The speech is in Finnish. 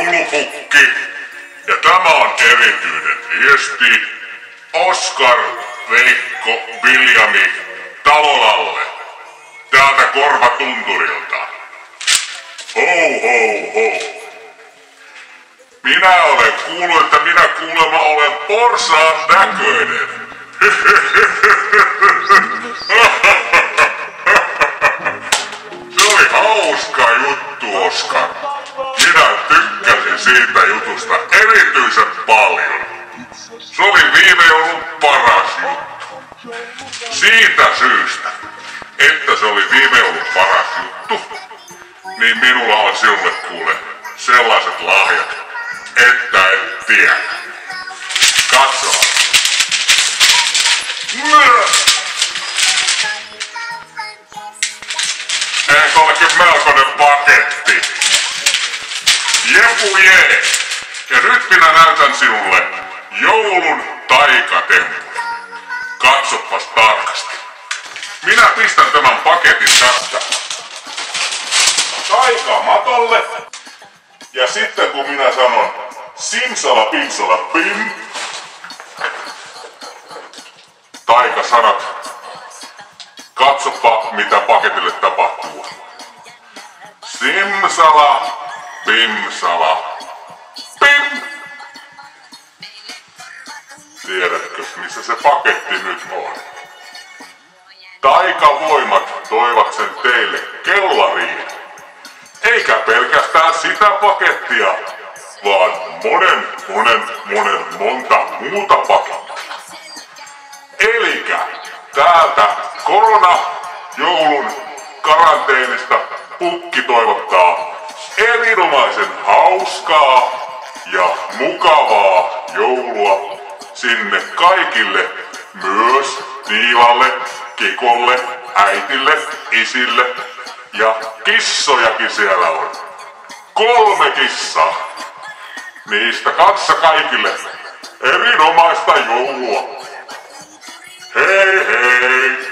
joulupukki. Ja tämä on erityinen viesti Oskar, Veikko, Viljami, Talolalle. Täältä Korvatunturilta. Ho ho ho. Minä olen kuullut, että minä kuulemma olen porsaan näköinen. Se oli hauska juttu, Oskar. Minä tykkäsin siitä jutusta erityisen paljon. Se oli viime joulun paras juttu. Siitä syystä, että se oli viime joulun paras juttu, niin minulla on sinulle kuule sellaiset lahjat, että et tiedä. Katso. Eikö olekin melkoinen paketti? Jepu jee! Ja nyt minä näytän sinulle joulun taikatempun. Katsopas tarkasti. Minä pistän tämän paketin tästä taikamatolle. Ja sitten kun minä sanon simsala pimsala pim, taikasanat, katsopa mitä paketille tapahtuu. Simsala pimsala pim. Tiedätkö missä se paketti nyt on? Taikavoimat toivat sen teille kellariin. Eikä pelkästään sitä pakettia, vaan monta muuta pakettia. Elikkä täältä korona-joulun karanteenista pukki toivottaa erinomaisen hauskaa ja mukavaa joulua sinne kaikille, myös Tiilalle, Kikolle, äitille, isille ja kissojakin siellä on. 3 kissaa. Niistä kanssa kaikille erinomaista joulua. Hei hei!